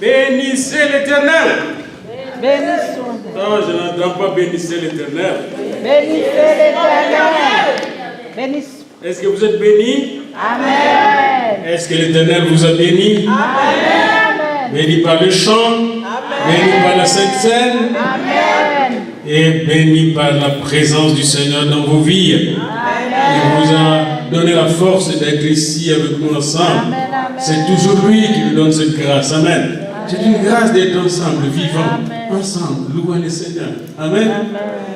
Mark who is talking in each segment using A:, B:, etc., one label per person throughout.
A: Bénissez l'Éternel.
B: Bénissons.
A: Non, je n'entends pas bénissez l'Éternel.
B: Bénissez l'Éternel. Bénissez.
A: Est-ce que vous êtes bénis?
B: Amen.
A: Est-ce que l'Éternel vous a béni?
B: Amen.
A: Béni par le chant, béni par la Sainte Seine,
B: Amen.
A: et béni par la présence du Seigneur dans vos vies. Il vous a donné la force d'être ici avec nous ensemble. C'est toujours lui qui nous donne cette grâce. Amen. C'est une grâce d'être ensemble, vivant, ensemble, louant le Seigneur. Amen.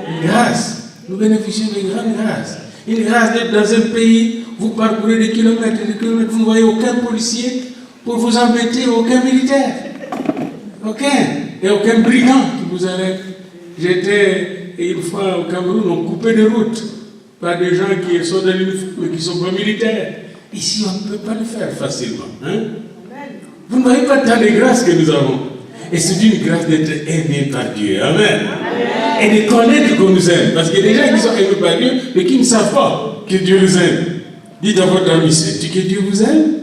A: Une grâce. Nous bénéficions d'une grande grâce. Une grâce d'être dans un pays, vous parcourez des kilomètres et des kilomètres, vous ne voyez aucun policier pour vous embêter, aucun militaire. Aucun. Et aucun brigand qui vous arrête. J'étais une fois au Cameroun, on coupait des routes par des gens qui sont dans l'uniforme mais qui ne sont pas militaires. Ici, on ne peut pas le faire facilement. Hein? Vous ne voyez pas tant de grâce que nous avons. Et c'est une grâce d'être aimé par Dieu. Amen. Et de connaître qu'on nous aime. Parce qu'il y a des gens qui sont aimés par Dieu, mais qui ne savent pas que Dieu nous aime. Dites à votre ami, sais-tu que Dieu vous aime?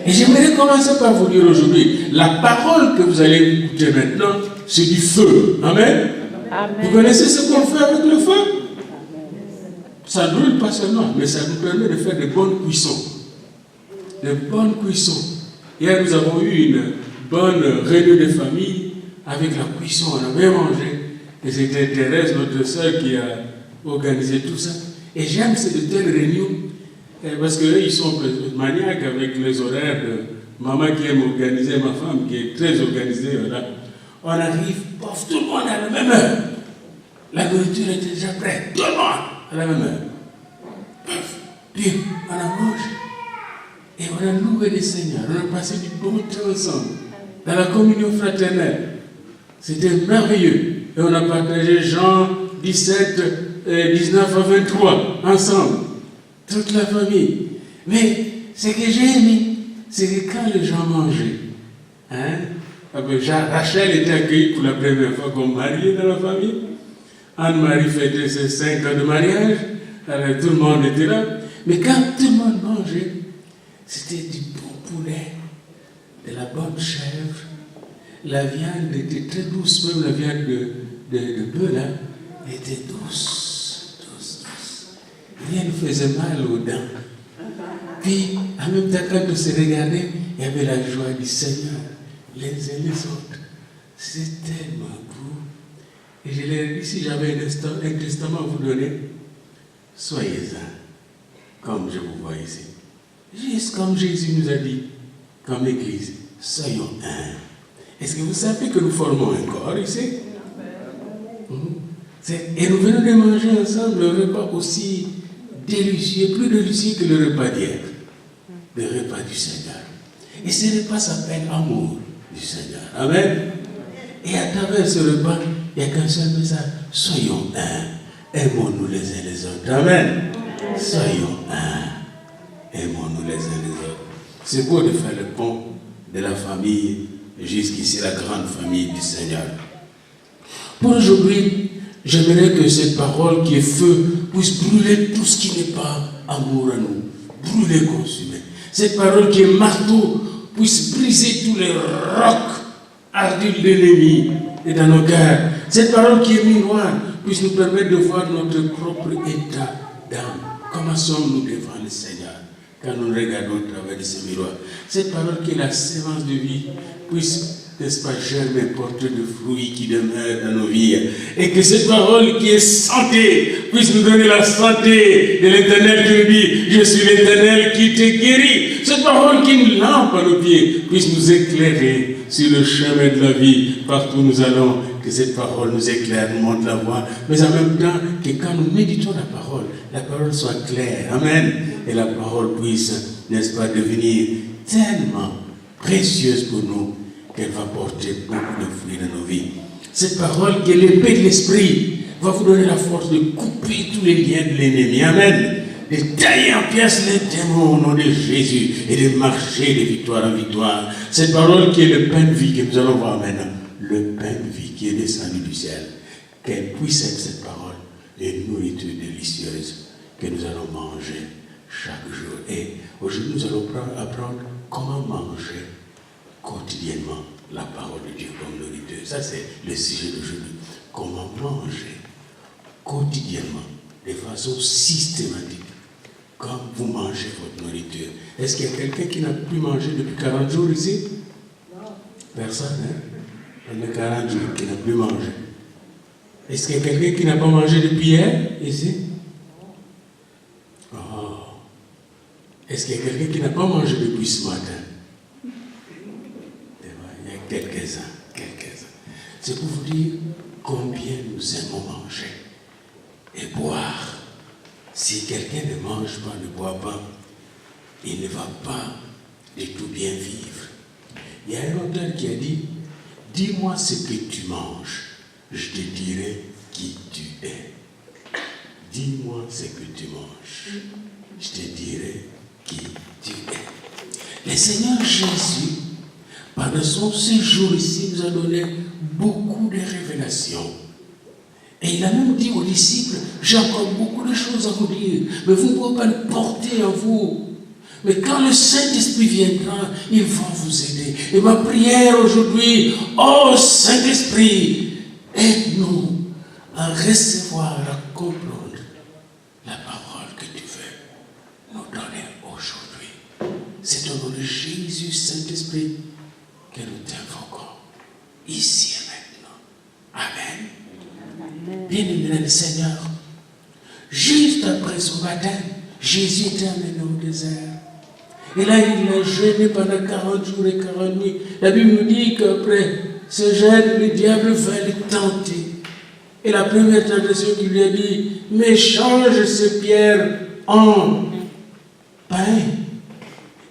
A: Et j'aimerais commencer par vous dire aujourd'hui, la parole que vous allez écouter maintenant, c'est du feu. Amen. Vous connaissez ce qu'on fait avec le feu? Ça ne brûle pas seulement, mais ça nous permet de faire de bonnes cuissons. De bonnes cuissons. Hier, nous avons eu une bonne réunion de famille avec la cuisson. On a bien mangé. Et c'était Thérèse, notre soeur, qui a organisé tout ça. Et j'aime de telles réunions parce qu'eux, ils sont maniaques avec les horaires de maman qui aime organiser, ma femme qui est très organisée. Voilà. On arrive, pof, tout le monde à la même heure. La nourriture était déjà prête. Tout le monde à la même heure. Pof, puis on a mangé. Et on a loué le Seigneur. On a passé du bon temps ensemble. Dans la communion fraternelle. C'était merveilleux. Et on a partagé Jean 17, 19 à 23 ensemble. Toute la famille. Mais ce que j'ai aimé, c'est que quand les gens mangeaient, Rachel était accueillie pour la première fois comme mariée dans la famille. Anne-Marie fêtait ses 5 ans de mariage. Alors tout le monde était là. Mais quand tout le monde mangeait, c'était du bon poulet, de la bonne chèvre. La viande était très douce, même la viande de bœuf là, était douce, douce, douce. Rien ne faisait mal aux dents. Puis, en même temps, quand on se regardait, il y avait la joie du Seigneur, les uns les autres. C'est tellement beau. Et je leur ai dit, si j'avais un testament à vous donner, soyez-en, comme je vous vois ici. Juste comme Jésus nous a dit, comme Église, soyons un. Est-ce que vous savez que nous formons un corps ici? Et nous venons de manger ensemble le repas aussi délicieux, plus délicieux que le repas d'hier. Le repas du Seigneur. Et ce repas s'appelle amour du Seigneur. Amen. Et à travers ce repas, il n'y a qu'un seul message. Soyons un. Aimons-nous les uns les autres. Amen. Soyons un. Aimons-nous les uns les autres. C'est beau de faire le pont de la famille jusqu'ici, la grande famille du Seigneur. Pour aujourd'hui, j'aimerais que cette parole qui est feu puisse brûler tout ce qui n'est pas amour à nous. Brûler, consumer. Cette parole qui est marteau puisse briser tous les rocs ardus de l'ennemi et dans nos cœurs. Cette parole qui est miroir puisse nous permettre de voir notre propre état d'âme. Comment sommes-nous devant le Seigneur quand nous regardons au travers de ce miroir? Cette parole qui est la sémence de vie puisse, n'est-ce pas, germer, porter de fruits qui demeurent dans nos vies. Et que cette parole qui est santé puisse nous donner la santé de l'Éternel qui nous dit, je suis l'Éternel qui te guérit. Cette parole qui est une lampe à nos pieds puisse nous éclairer sur le chemin de la vie, partout où nous allons. Que cette parole nous éclaire, nous montre la voie, mais en même temps que quand nous méditons la parole soit claire. Amen. Et la parole puisse, n'est-ce pas, devenir tellement précieuse pour nous qu'elle va porter beaucoup de fruits dans nos vies. Cette parole qui est l'épée de l'esprit va vous donner la force de couper tous les liens de l'ennemi. Amen. De tailler en pièces les démons au nom de Jésus et de marcher de victoire en victoire. Cette parole qui est le pain de vie que nous allons voir maintenant. Le pain de vie qui est descendu du ciel. Qu'elle puisse être cette parole, une nourriture délicieuse que nous allons manger chaque jour. Et aujourd'hui, nous allons apprendre comment manger quotidiennement la parole de Dieu comme nourriture. Ça, c'est le sujet d'aujourd'hui. Comment manger quotidiennement, de façon systématique, comme vous mangez votre nourriture. Est-ce qu'il y a quelqu'un qui n'a plus mangé depuis 40 jours ici? Non. Personne, hein? Il y a 40 jours qui n'a plus mangé. Est-ce qu'il y a quelqu'un qui n'a pas mangé depuis hier ici? Oh. Est-ce qu'il y a quelqu'un qui n'a pas mangé depuis ce matin? Il y a quelques-uns. C'est pour vous dire combien nous aimons manger et boire. Si quelqu'un ne mange pas, ne boit pas, il ne va pas du tout bien vivre. Il y a un auteur qui a dit, dis-moi ce que tu manges, je te dirai qui tu es. Dis-moi ce que tu manges, je te dirai qui tu es. Le Seigneur Jésus, pendant son séjour ici, nous a donné beaucoup de révélations. Et il a même dit aux disciples, j'ai encore beaucoup de choses à vous dire, mais vous ne pouvez pas les porter en vous. Mais quand le Saint-Esprit viendra, il va vous aider. Et ma prière aujourd'hui, oh Saint-Esprit, aide-nous à recevoir, à comprendre la parole que tu veux nous donner aujourd'hui. C'est au nom de Jésus, Saint-Esprit, que nous t'invoquons, ici et maintenant. Amen. Bien-aimé le Seigneur, juste après son baptême, Jésus était amené au désert. Et là, il a jeûné pendant 40 jours et 40 nuits. La Bible nous dit qu'après ce jeûne, le diable va le tenter. Et la première tentation qu'il lui a dit, mais change ces pierres en pain.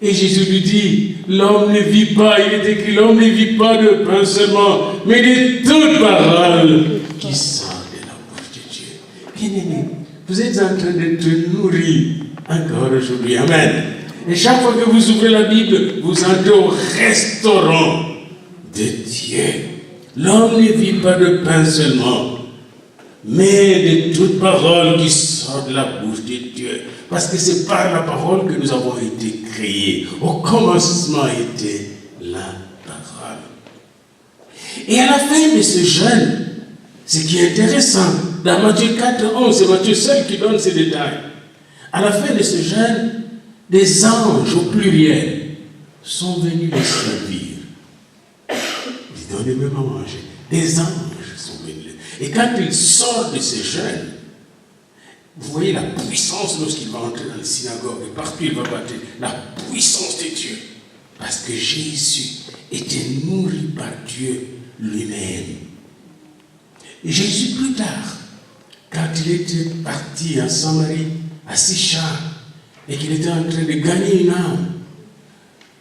A: Et Jésus lui dit, l'homme ne vit pas, il est écrit, l'homme ne vit pas de pain seulement, mais de toute parole qui sort de la bouche de Dieu. Bien-aimé, vous êtes en train d'être nourris encore aujourd'hui. Amen. Et chaque fois que vous ouvrez la Bible, vous entrez au restaurant de Dieu. L'homme ne vit pas de pain seulement, mais de toute parole qui sort de la bouche de Dieu. Parce que c'est par la parole que nous avons été créés. Au commencement était la parole. Et à la fin de ce jeûne, ce qui est intéressant, dans Matthieu 4:11, c'est Matthieu seul qui donne ces détails. À la fin de ce jeûne, des anges au pluriel sont venus les servir. Ils donnaient même à manger. Des anges sont venus. Et quand ils sortent de ce jeûne, vous voyez la puissance lorsqu'il va entrer dans la synagogue et partout il va battre, la puissance de Dieu. Parce que Jésus était nourri par Dieu lui-même. Et Jésus plus tard, quand il était parti en Samarie, à Sichar, et qu'il était en train de gagner une âme,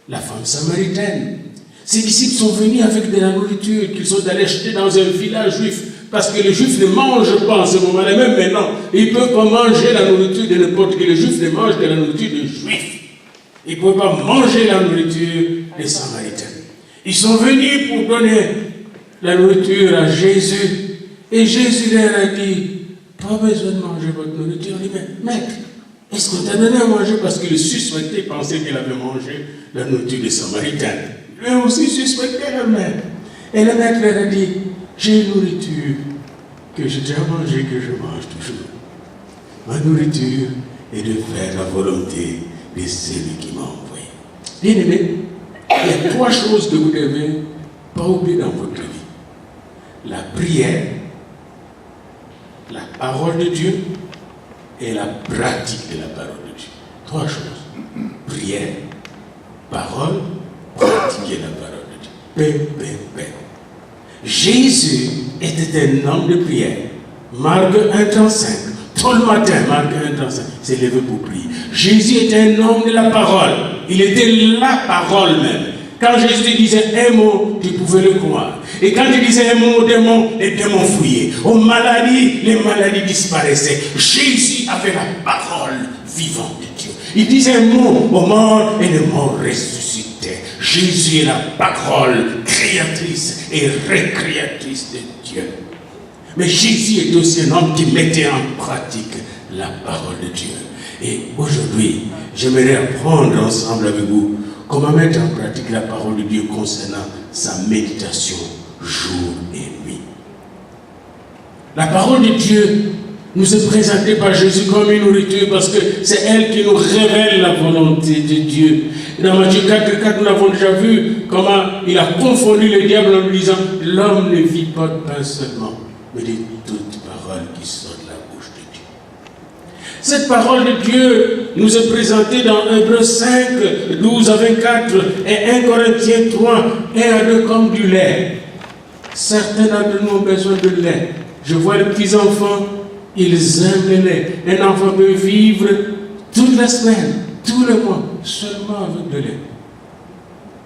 A: la femme samaritaine, ses disciples sont venus avec de la nourriture qu'ils sont allés acheter dans un village juif. Parce que les Juifs ne mangent pas en ce moment-là, même maintenant. Ils ne peuvent pas manger la nourriture de n'importe qui. Les Juifs ne mangent de la nourriture des Juifs. Ils ne peuvent pas manger la nourriture des Samaritains. Ils sont venus pour donner la nourriture à Jésus. Et Jésus leur a dit, pas besoin de manger votre nourriture. Il dit, mais maître, est-ce qu'on t'a donné à manger? Parce que le suspecté pensait qu'il avait mangé la nourriture des Samaritains. Lui aussi suspectait le maître. Et le maître leur a dit, j'ai une nourriture que j'ai déjà mangée, que je mange toujours. Ma nourriture est de faire la volonté de celui qui m'a envoyé. Bien aimé, il y a 3 choses que vous ne devez pas oublier dans votre vie. La prière, la parole de Dieu et la pratique de la parole de Dieu. 3 choses. Prière, parole, pratiquer la parole de Dieu. Paix. Jésus était un homme de prière. Marc 1:35. Tout le matin, Marc 1:35, s'est levé pour prier. Jésus était un homme de la parole. Il était la parole même. Quand Jésus disait un mot, tu pouvais le croire. Et quand il disait un mot, les démons fouillaient. Aux maladies, les maladies disparaissaient. Jésus avait la parole vivante de Dieu. Il disait un mot aux morts et les morts ressuscitaient. Jésus est la parole créatrice et récréatrice de Dieu. Mais Jésus est aussi un homme qui mettait en pratique la parole de Dieu. Et aujourd'hui, j'aimerais apprendre ensemble avec vous Comment mettre en pratique la parole de Dieu concernant sa méditation jour et nuit. La parole de Dieu nous est présentée par Jésus comme une nourriture parce que c'est elle qui nous révèle la volonté de Dieu. Dans Matthieu 4, nous l'avons déjà vu comment il a confondu le diable en lui disant « L'homme ne vit pas de pain seulement, mais de toute parole qui sort de la bouche de Dieu. » Cette parole de Dieu nous est présentée dans Hébreux 5, 12 à 24 et 1 Corinthiens 3, 1 à 2 comme du lait. Certains d'entre nous ont besoin de lait. Je vois les petits enfants, ils aiment le lait. Un enfant peut vivre toute la semaine, tout le mois, seulement avec de lait.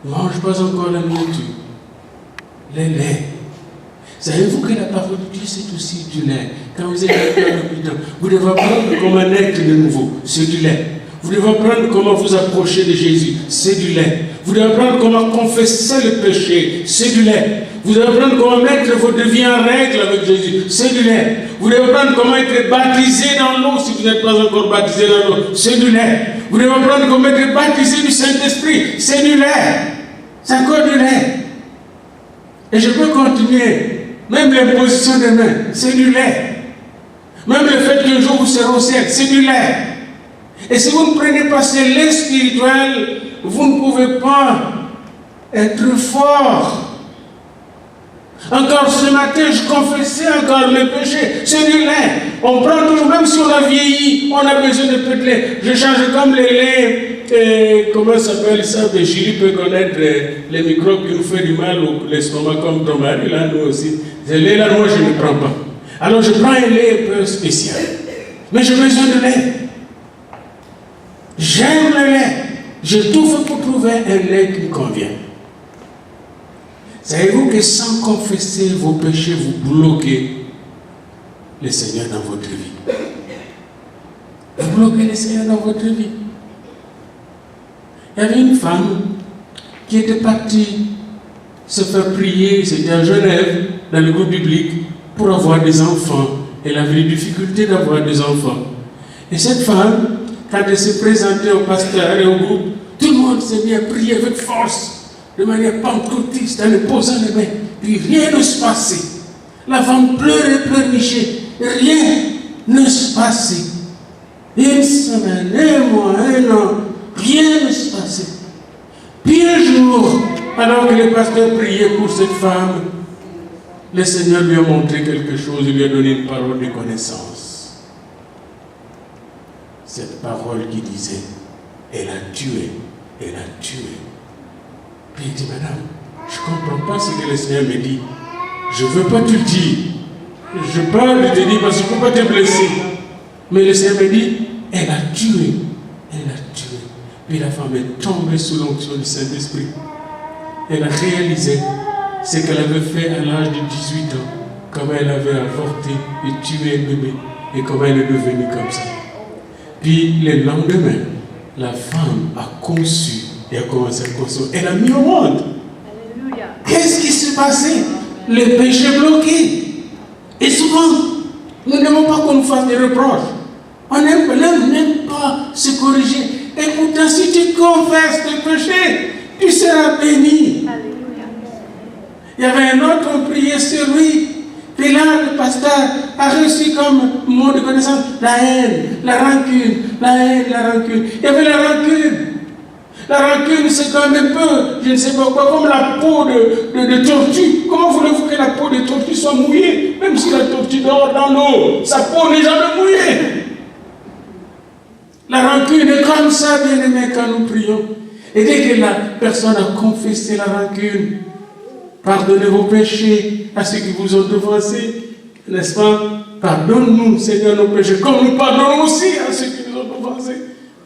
A: Ne mange pas encore la nourriture. Le lait. Savez-vous que la parole de Dieu, c'est aussi du lait? Quand vous êtes à l'hôpital, vous devez apprendre comment naître de nouveau. C'est du lait. Vous devez apprendre comment vous approcher de Jésus. C'est du lait. Vous devez apprendre comment confesser le péché. C'est du lait. Vous devez apprendre comment mettre votre vie en règle avec Jésus. C'est du lait. Vous devez apprendre comment être baptisé dans l'eau si vous n'êtes pas encore baptisé dans l'eau. C'est du lait. Vous devez apprendre comment être baptisé du Saint-Esprit. C'est du lait. C'est encore du lait. Et je peux continuer. Même l'imposition des mains, c'est du lait. Même le fait qu'un jour vous serez au ciel, c'est du lait. Et si vous ne prenez pas ce lait spirituel, vous ne pouvez pas être fort. Encore ce matin, je confessais encore mes péchés. C'est du lait. On prend toujours, même si on a vieilli, on a besoin de peu de lait. Je change comme les laits, comment ça s'appelle ça? Julie peut connaître les microbes qui nous font du mal au l'estomac comme ton mari, là, nous aussi. Ce lait-là, moi, je ne prends pas. Alors, je prends un lait un peu spécial. Mais j'ai besoin de lait. J'aime le lait. Je tout fais pour trouver un lait qui me convient. Savez-vous que sans confesser vos péchés, vous bloquez le Seigneur dans votre vie? Vous bloquez le Seigneur dans votre vie. Il y avait une femme qui était partie se faire prier, c'était à Genève, dans le groupe biblique, pour avoir des enfants. Elle avait des difficultés d'avoir des enfants. Et cette femme, quand elle s'est présentée au pasteur et au groupe, tout le monde s'est mis à prier avec force, de manière pentecôtiste, en lui posant les mains. Puis rien ne se passait. La femme pleurait, pleurnichait. Rien ne se passait. Une semaine, un mois, un an, rien ne se passait. Puis un jour, alors que le pasteur priait pour cette femme, le Seigneur lui a montré quelque chose, il lui a donné une parole de connaissance. Cette parole qui disait, elle a tué, elle a tué. Puis il dit, madame, je ne comprends pas ce que le Seigneur me dit. Je ne veux pas te le dire. Je parle de te dire parce que je ne peux pas te blesser. Mais le Seigneur me dit, elle a tué. Elle a tué. Puis la femme est tombée sous l'onction du Saint-Esprit. Elle a réalisé ce qu'elle avait fait à l'âge de 18 ans. Comment elle avait avorté et tué un bébé. Et comment elle est devenue comme ça. Puis le lendemain, la femme a conçu. Et a commencé à construire. Elle a mis au monde. Alléluia. Qu'est-ce qui s'est passé? Le péché bloqué. Et souvent, nous n'aimons pas qu'on nous fasse des reproches. On n'aime pas se corriger. Et pourtant, si tu confesses tes péchés, tu seras béni. Alléluia. Il y avait un autre, on priait sur lui. Puis là, le pasteur a reçu comme mot de connaissance la haine, la rancune, la haine, la rancune. Il y avait la rancune. La rancune, c'est comme un peu, je ne sais pas quoi, comme la peau de tortue. Comment voulez-vous que la peau de tortue soit mouillée? Même si la tortue dort dans l'eau, sa peau n'est jamais mouillée. La rancune est comme ça, bien aimé, quand nous prions. Et dès que la personne a confessé la rancune, pardonnez vos péchés à ceux qui vous ont devancés, n'est-ce pas? Pardonne-nous, Seigneur, nos péchés, comme nous pardonnons aussi à ceux qui nous ont devancés.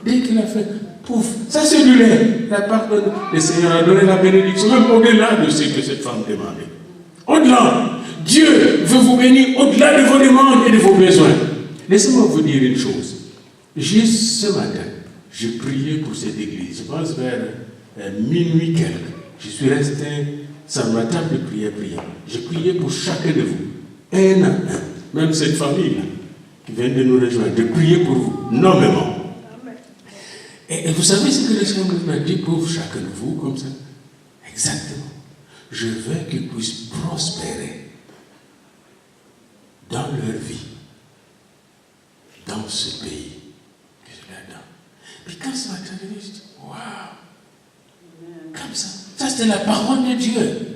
A: Dès qu'il a fait, pouf, ça c'est du lait. La pardonne. Le Seigneur a donné la bénédiction, même au-delà de ce que cette femme demandait. Au-delà, Dieu veut vous bénir au-delà de vos demandes et de vos besoins. Laissez-moi vous dire une chose. Juste ce matin, j'ai prié pour cette église. Je pense vers minuit quelque. Je suis resté sur ma table de prière. J'ai prié pour chacun de vous. Un à un. Même cette famille-là qui vient de nous rejoindre. De prier pour vous, nommément. Et vous savez ce que le Seigneur m'a dit pour chacun de vous, comme ça? Exactement. Je veux qu'ils puissent prospérer dans leur vie, dans ce pays que je leur donne. Puis quand ça m'a arrivé, je dis, waouh! Comme ça. Ça, c'est la parole de Dieu.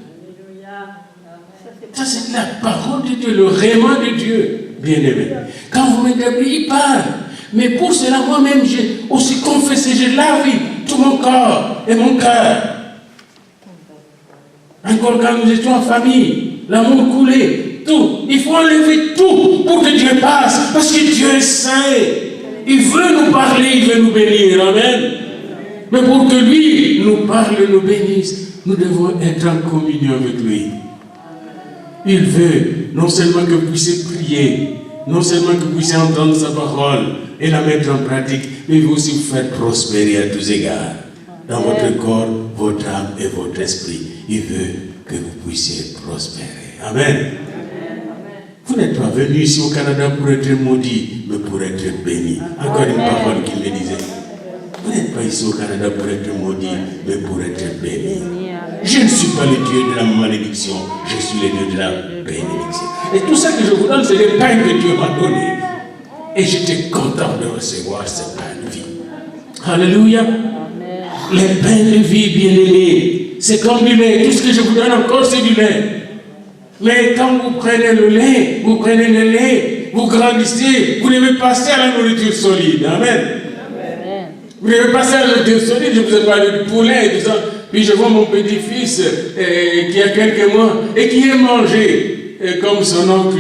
A: Ça, c'est la parole de Dieu, le réma de Dieu, bien-aimé. Quand vous m'établissez, il parle. Mais pour cela, moi-même, j'ai aussi confessé, j'ai lavé tout mon corps et mon cœur. Encore quand nous étions en famille, l'amour coulait, tout. Il faut enlever tout pour que Dieu passe, parce que Dieu est saint. Il veut nous parler, il veut nous bénir. Amen. Mais pour que lui nous parle, nous bénisse, nous devons être en communion avec lui. Il veut non seulement que vous puissiez prier, non seulement que vous puissiez entendre sa parole et la mettre en pratique, mais il veut aussi vous faire prospérer à tous égards. Dans votre corps, votre âme et votre esprit. Il veut que vous puissiez prospérer. Amen. Vous n'êtes pas venu ici au Canada pour être maudit, mais pour être béni. Encore une parole qu'il me disait. Vous n'êtes pas ici au Canada pour être maudit, mais pour être béni. Je ne suis pas le Dieu de la malédiction, je suis le Dieu de la bénédiction. Et tout ça que je vous donne, c'est les pains que Dieu m'a donnés. Et j'étais content de recevoir ces pains de vie. Alléluia. Les pains de vie, bien-aimés, c'est comme du lait. Tout ce que je vous donne encore, c'est du lait. Mais quand vous prenez le lait, vous grandissez, vous devez passer à la nourriture solide. Amen. Vous devez passer à la nourriture solide. Je vous ai parlé du poulet et tout ça. Puis je vois mon petit-fils qui a quelques mois et qui aime manger. Comme son oncle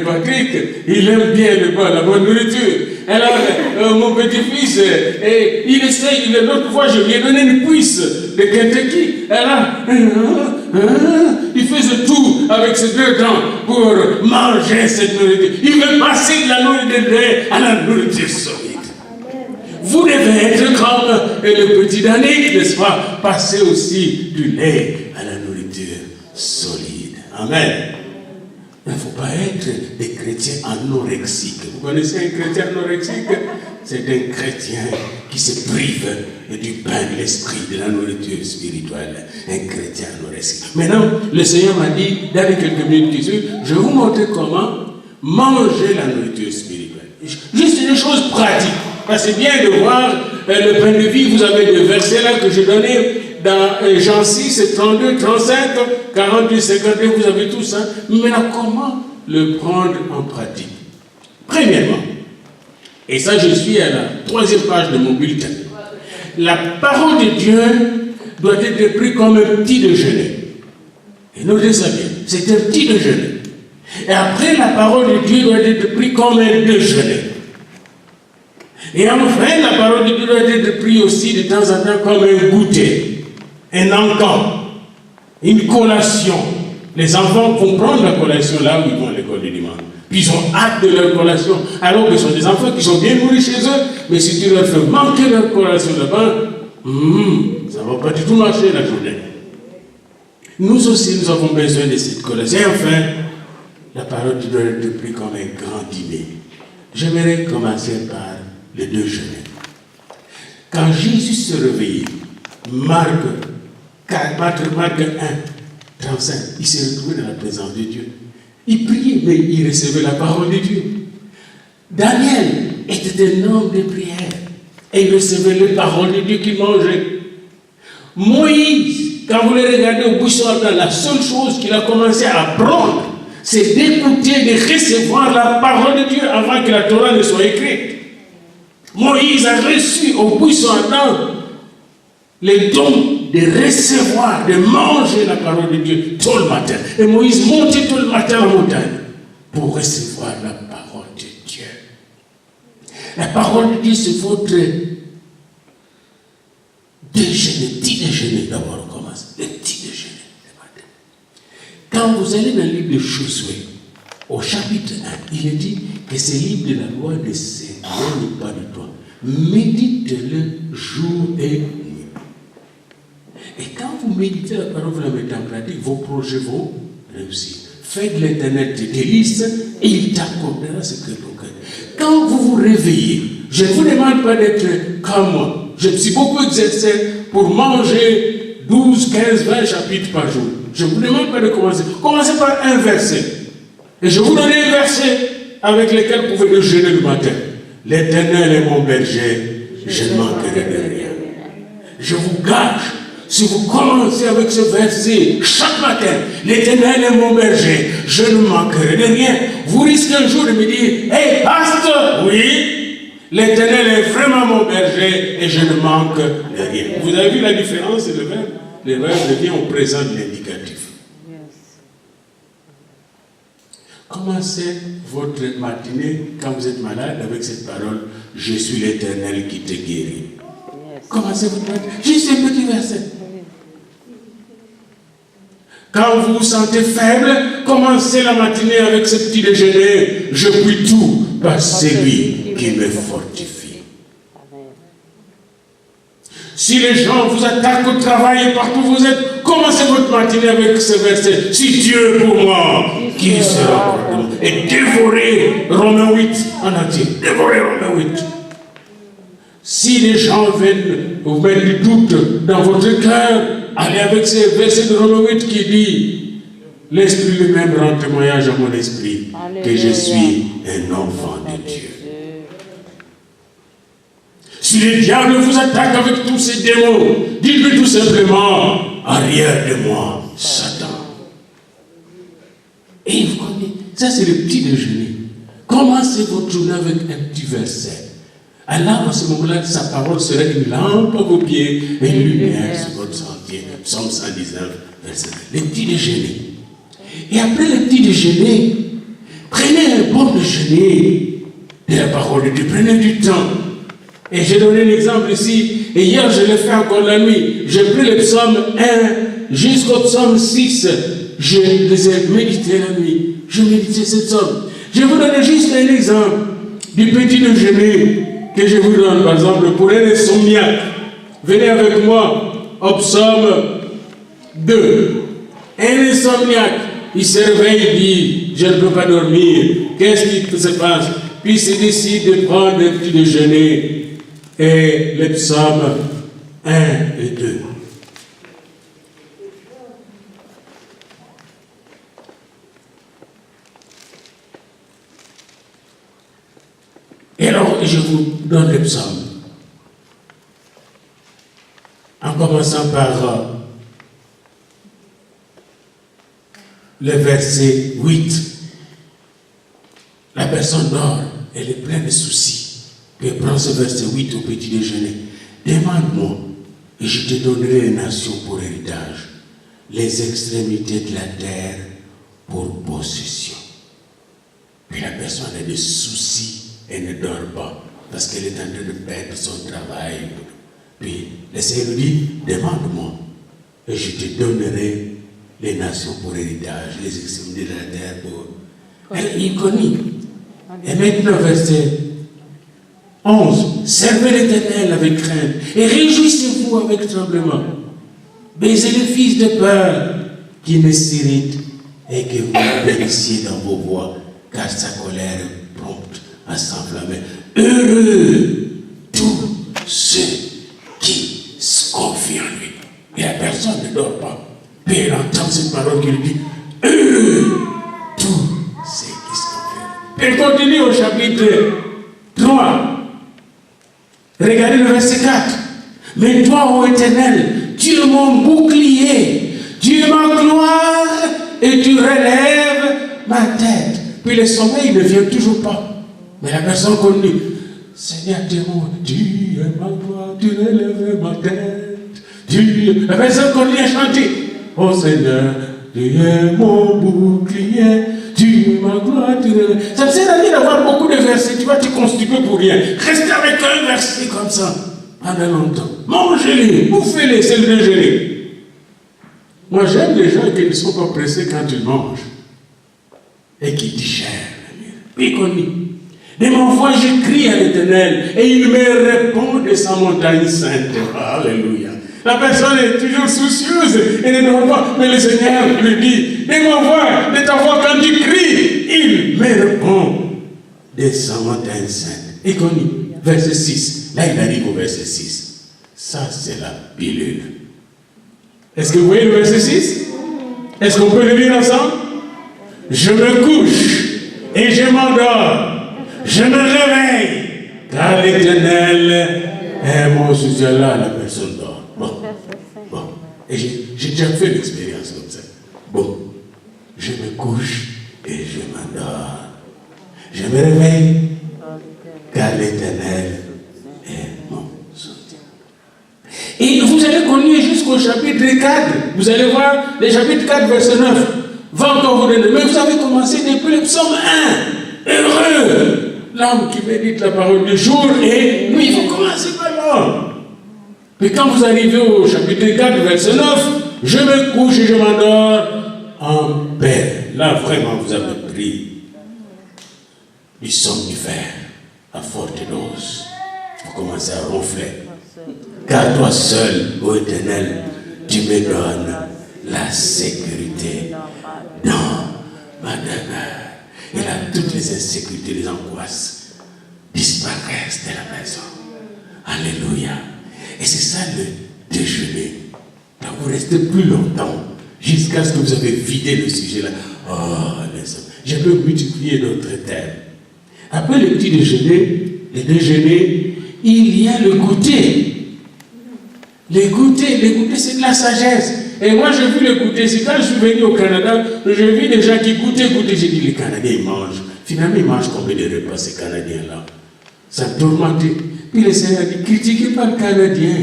A: Patrick, il aime bien la bonne nourriture. Alors, mon petit-fils, il essaye, l'autre fois, je lui ai donné une cuisse de Kentucky. Il faisait tout avec ses deux dents pour manger cette nourriture. Il veut passer de la nourriture de lait à la nourriture solide. Vous devez être comme le petit Daniel, n'est-ce pas? Passer aussi du lait à la nourriture solide. Amen. Il ne faut pas être des chrétiens anorexiques. Vous connaissez un chrétien anorexique? C'est un chrétien qui se prive du pain de l'esprit, de la nourriture spirituelle. Un chrétien anorexique. Maintenant, le Seigneur m'a dit, dans les quelques minutes qui suivent, je vais vous montrer comment manger la nourriture spirituelle. Juste des choses pratiques. Parce que c'est bien de voir le pain de vie. Vous avez le verset là que je donnais dans Jean 6, 32, 35, 48, 52, vous avez tout ça. Mais là, comment le prendre en pratique? Premièrement, et ça je suis à la 3e page de mon bulletin, la parole de Dieu doit être prise comme un petit déjeuner. Et notez ça bien, c'est un petit déjeuner. Et après, la parole de Dieu doit être prise comme un déjeuner. Et enfin, la parole de Dieu doit être prise aussi de temps en temps comme un goûter, un encamp, une collation. Les enfants vont prendre la collation là où ils vont à l'école du dimanche. Puis ils ont hâte de leur collation, alors que ce sont des enfants qui sont bien nourris chez eux. Mais si tu leur fais manquer leur collation là-bas, ça ne va pas du tout marcher la journée. Nous aussi, nous avons besoin de cette collation. Et enfin, la parole de Dieu doit être prise comme un grand dîner. J'aimerais commencer par le déjeuner. Quand Jésus se réveillait, Marc 1, 35, il s'est retrouvé dans la présence de Dieu. Il priait, mais il recevait la parole de Dieu. Daniel était un homme de prière et il recevait les paroles de Dieu qu'il mangeait. Moïse, quand vous le regardez au buisson ardent, la seule chose qu'il a commencé à apprendre, c'est d'écouter, de recevoir la parole de Dieu avant que la Torah ne soit écrite. Moïse a reçu au buisson ardent les dons de recevoir, de manger la parole de Dieu tout le matin. Et Moïse montait tout le matin à la montagne pour recevoir la parole de Dieu. La parole de Dieu, c'est votre déjeuner, petit déjeuner d'abord, on commence. Le petit déjeuner le matin. Quand vous allez dans le livre de Josué, au chapitre 1, il est dit que ce livre de la loi ne s'éloigne pas de toi. Médite-le jour et nuit. Et quand vous méditez la parole, vous la mettez en pratique, vos projets vont réussir. Faites de l'Éternel tes délices et il t'accordera ce que ton cœur. Quand vous vous réveillez, je ne vous demande pas d'être comme moi. Je me suis beaucoup exercé pour manger 12, 15, 20 chapitres par jour. Je ne vous demande pas de commencer. Commencez par un verset. Et je vous donne un verset avec lequel vous pouvez le jeûner le matin. L'Éternel est mon berger, je ne manquerai de rien. Je vous gage, si vous commencez avec ce verset chaque matin, l'Éternel est mon berger, je ne manquerai de rien. Vous risquez un jour de me dire, hey, pasteur, oui, l'Éternel est vraiment mon berger et je ne manque de rien. Vous avez vu la différence de verbe? Le verbe devient au présent de l'indicatif. Commencez votre matinée quand vous êtes malade avec cette parole, je suis l'Éternel qui te guérit. Commencez votre matinée, juste un petit verset. Quand vous vous sentez faible, commencez la matinée avec ce petit déjeuner. Je puis tout par celui qui me fortifie. Si les gens vous attaquent au travail et partout où vous êtes, commencez votre matinée avec ce verset. Si Dieu est pour moi, qui sera pour moi? Et dévorez Romains 8 en entier. Dévorez Romains 8. Si les gens viennent vous mettre du doute dans votre cœur, allez avec ce verset de Romains 8 qui dit l'Esprit lui-même rend témoignage à mon esprit que je suis un enfant de Dieu. Si le diable vous attaque avec tous ces démons, dites-lui tout simplement, arrière de moi, Satan. Et vous connaissez, ça c'est le petit déjeuner. Commencez votre journée avec un petit verset. Allah, à ce moment-là, sa parole serait une lampe à vos pieds et une lumière sur votre sentier. Psaume 119, verset 1. Le petit déjeuner. Et après le petit déjeuner, prenez un bon déjeuner de la parole de Dieu. Prenez du temps. Et j'ai donné l'exemple ici, et hier je l'ai fait encore la nuit. J'ai pris le psaume 1 jusqu'au psaume 6. Je les ai médités la nuit. Je méditais ce psaume. Je vous donne juste un exemple du petit déjeuner que je vous donne, par exemple, pour un insomniaque. Venez avec moi au psaume 2. Un insomniaque, il se réveille, il dit, je ne peux pas dormir. Qu'est-ce qui se passe? Puis il se décide de prendre un petit déjeuner. Et les psaumes 1 et 2. Et alors, je vous donne les psaumes. En commençant par le verset 8. La personne dort, elle est pleine de soucis. Et prends ce verset 8 au petit déjeuner. Demande-moi, et je te donnerai les nations pour héritage, les extrémités de la terre pour possession. Puis la personne a des soucis et ne dort pas, parce qu'elle est en train de perdre son travail. Puis le Seigneur lui dit, demande-moi, et je te donnerai les nations pour héritage, les extrémités de la terre pour... Elle y connaît. Et maintenant, verset 11. Servez l'Éternel avec crainte et réjouissez-vous avec tremblement. Baisez le fils de peur qui ne s'irrite et que vous périssiez dans vos voies, car sa colère est prompte à s'enflammer. Heureux tous ceux qui se confient en lui. Et la personne ne dort pas. Puis elle entend cette parole qui lui dit heureux tous ceux qui se confient en lui. Elle continue au chapitre 3. Regardez le verset 4. Mais toi, ô Éternel, tu es mon bouclier, tu es ma gloire et tu relèves ma tête. Puis le sommeil ne vient toujours pas. Mais la personne connue, Seigneur, tu es ma gloire, tu relèves ma tête. La personne connue a chanté. Oh Seigneur, tu es mon bouclier. Tu ma gloire, tu relèves. Ça ne sert à rien d'avoir beaucoup de versets, tu vas te constiper pour rien. Restez avec un verset comme ça, pendant longtemps. Mangez-les, bouffez-les, c'est le déjeuner. Moi j'aime les gens qui ne sont pas pressés quand ils mangent. Et qui digèrent. Puis connu. De mon voix, je crie à l'Éternel, et il me répond de sa montagne sainte. Alléluia. La personne est toujours soucieuse et ne dort pas. Mais le Seigneur lui dit, de ma voix, de ta voix, quand tu cries, il me répond de sa montagne sainte. Et connu, verset 6. Là, il arrive au verset 6. Ça, c'est la pilule. Est-ce que vous voyez le verset 6? Est-ce qu'on peut le lire ensemble? Je me couche et je m'endors. Je me réveille, car l'Éternel est mon soutien. Là, la personne dort. Bon. Et j'ai déjà fait l'expérience comme ça. Bon. Je me couche et je m'endors. Je me réveille, car l'Éternel est mon soutien. Et vous allez continuer jusqu'au chapitre 4. Vous allez voir le chapitre 4, verset 9. Va encore vous donner. Mais vous avez commencé depuis le psaume 1. Heureux l'homme qui médite la parole du jour et nuit. Il faut commencer par là. Puis quand vous arrivez au chapitre 4, verset 9, je me couche et je m'endors en paix. Là, vraiment, vous avez pris du somnifère à forte dose. Vous commencez à ronfler. Car toi seul, ô Éternel, tu me donnes la sécurité dans ma demeure. Et là, toutes les insécurités, les angoisses disparaissent de la maison. Alléluia. Et c'est ça le déjeuner. Là, vous restez plus longtemps jusqu'à ce que vous avez vidé le sujet là. Oh, les hommes. Je peux multiplier d'autres thèmes. Après le petit déjeuner, il y a le goûter. Les goûters, c'est de la sagesse. Et moi, j'ai vu le goûter. C'est quand je suis venu au Canada, j'ai vu des gens qui goûtaient. J'ai dit, les Canadiens, ils mangent. Finalement, ils mangent combien de repas, ces Canadiens-là? Ça tourmente. Puis le Seigneur dit, critiquez pas le Canadien.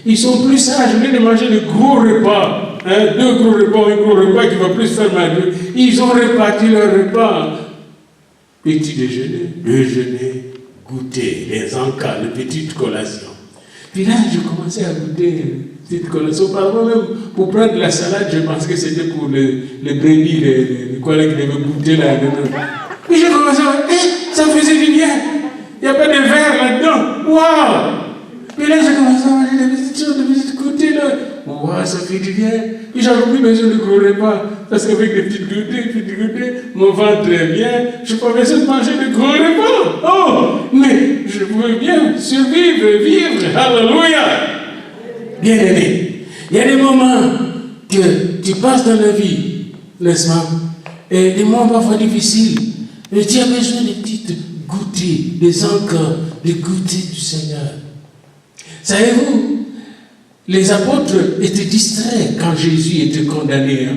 A: Ils sont plus sages. Au lieu de manger de gros repas, deux gros repas, un gros repas qui va plus faire mal. Ils ont réparti leur repas. Petit déjeuner, goûter, les encas, les petites collations. Puis là, je commençais à goûter petite collation. Parfois même, pour prendre la salade, je pensais que c'était pour les brebis, les collègues qui devaient goûter là. Puis j'ai commencé à voir, ça faisait du bien. Il n'y a pas de verre là-dedans. Waouh! Puis là, j'ai commencé à manger des petites choses, des petites goûters là. Waouh, ça fait du bien. Puis j'avais plus besoin de gros repas. Parce qu'avec des petites goûters, mon ventre est bien. Je n'ai pas besoin de manger de gros repas. Oh! Mais je veux bien survivre, vivre. Alléluia! Bien aimé. Il y a des moments que tu passes dans la vie, n'est-ce pas? Et des moments parfois difficiles. Et tu as besoin de petites goûters, des encas, des goûters du Seigneur. Savez-vous, les apôtres étaient distraits quand Jésus était condamné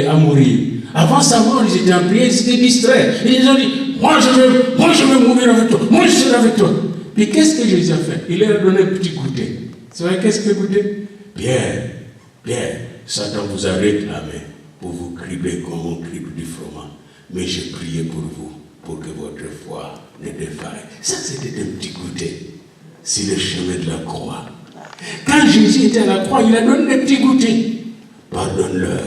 A: à mourir. Avant sa mort, ils étaient en prière, ils étaient distraits. Et ils ont dit, moi je veux mourir avec toi, moi je serai avec toi. Puis qu'est-ce que Jésus a fait? Il leur a donné un petit goûter. C'est vrai, qu'est-ce que goûter? Bien, Satan vous a réclamé pour vous cribler comme on crible du froment. Mais j'ai prié pour vous, pour que votre foi ne défaille. Ça, c'était un petit goûter. C'est le chemin de la croix. Quand Jésus était à la croix, il a donné des petits goûters. Pardonne-leur,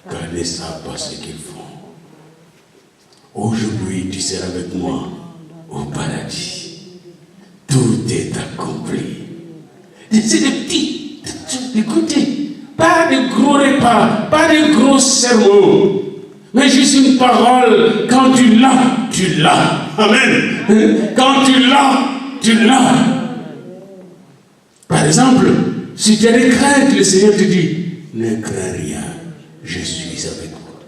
A: car ils ne savent pas ce qu'ils font. Aujourd'hui, tu seras avec moi au paradis. Tout est accompli. C'est des petits goûters. Pas de gros repas, pas de gros sermons. Mais juste une parole. Quand tu l'as, tu l'as. Amen. Quand tu l'as, tu l'as. Par exemple, si tu as des craintes, le Seigneur te dit, ne crains rien, je suis avec toi.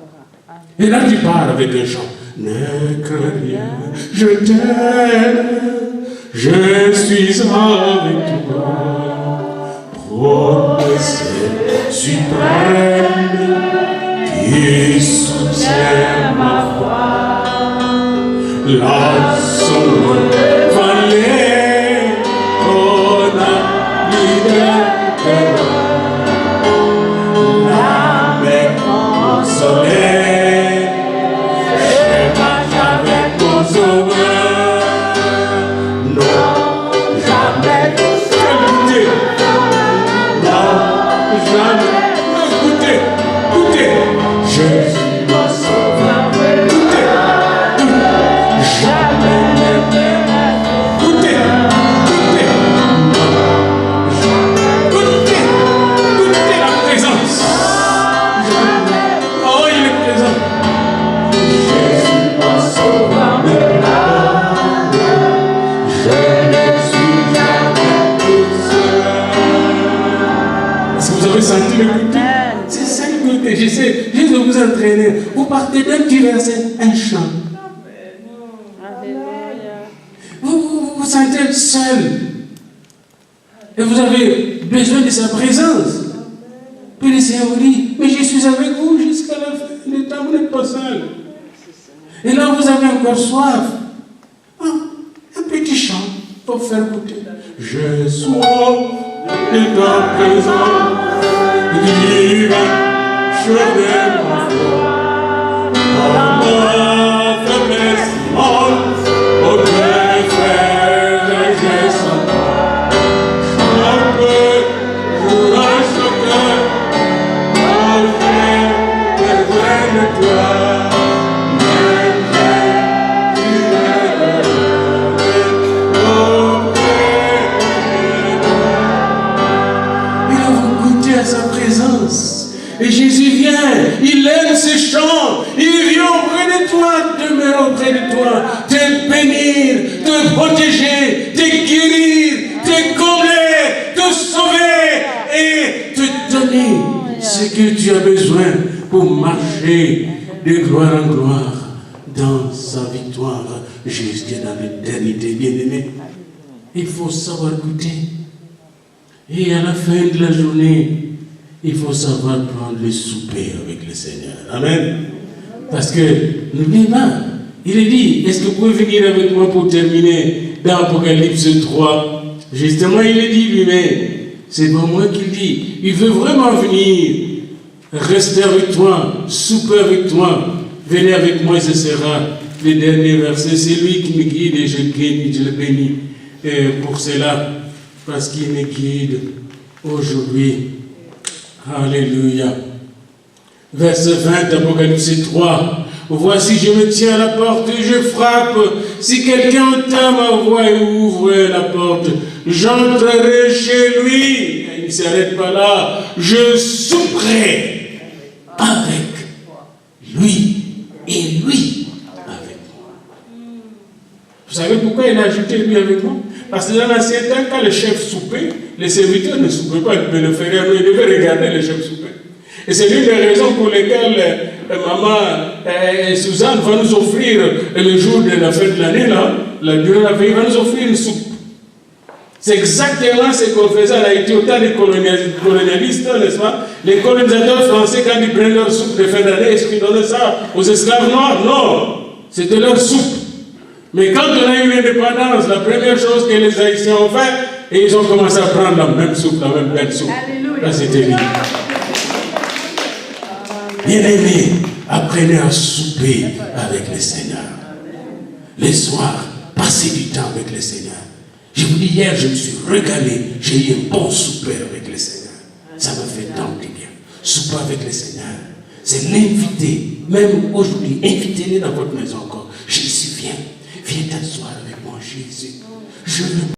A: Et là tu pars avec un chant, ne crains rien, je t'aime, je suis avec toi. Promesse suprême qui soutient ma foi. La sombre vallée qu'on a la mer consolée, je marche avec mon sauveur. Non, jamais goûter. Non, jamais goûter. Je suis mon sauveur. Jamais goûter. senti le goûter. C'est ça le goûter. J'essaie juste de vous entraîner. Vous partez d'un petit verset, un chant. Vous vous sentez seul. Et vous avez besoin de sa présence. Puis le Seigneur vous dit, mais je suis avec vous jusqu'à la fin du temps, vous n'êtes pas seul. Et là, vous avez encore soif. Un petit chant pour faire goûter. J'ai soif de ta présence, divine, chemin mon foi. Dans ma faiblesse immense, au Père frère, j'ai son toi. Je peux, jour à chacun, mon frère, besoin de toi. Et Jésus vient, il aime ses chants, il vient auprès de toi, demeure auprès de toi, te bénir, te protéger, te guérir, te combler, te sauver et te donner ce que tu as besoin pour marcher de gloire en gloire dans sa victoire jusqu'à dans l'éternité. Bien-aimé, il faut savoir goûter. Et à la fin de la journée, il faut savoir prendre le souper avec le Seigneur. Amen. Parce que, n'oubliez pas, il est dit, est-ce que vous pouvez venir avec moi pour terminer dans Apocalypse 3? Justement, il est dit lui-même, c'est pas moi qui le dis. Il veut vraiment venir, rester avec toi, souper avec toi. Venez avec moi, ce sera le dernier verset. C'est lui qui me guide et je le bénis pour cela, parce qu'il me guide aujourd'hui. Alléluia. Verset 20, Apocalypse 3. Voici, je me tiens à la porte et je frappe. Si quelqu'un entend ma voix et ouvre la porte, j'entrerai chez lui. Il ne s'arrête pas là. Je souperai avec lui et lui avec moi. Vous savez pourquoi il a ajouté lui avec moi? Parce que dans l'ancien temps, quand le chef soupait, les serviteurs ne soupaient pas, mais le frère, ils devaient regarder le chef souper. Et c'est l'une des raisons pour lesquelles maman Suzanne va nous offrir, le jour de la fin de l'année, durant la veille, va nous offrir une soupe. C'est exactement ce qu'on faisait en Haïti au temps des colonialistes, n'est-ce pas? Les colonisateurs français, quand ils prenaient leur soupe de fin d'année, est-ce qu'ils donnaient ça aux esclaves noirs? Non, c'était leur soupe. Mais quand on a eu l'indépendance, la première chose que les Haïtiens ont fait, et ils ont commencé à prendre la même soupe, la même belle soupe. Là, c'était lui. Bien-aimés, apprenez à souper avec le Seigneur. Les soirs, passez du temps avec le Seigneur. Je vous dis, hier, je me suis régalé. J'ai eu un bon souper avec le Seigneur. Ça m'a fait tant de bien. Souper avec le Seigneur. C'est l'inviter. Même aujourd'hui, invitez-les dans votre maison encore. Jésus, viens. Viens t'asseoir avec moi, Jésus. Je veux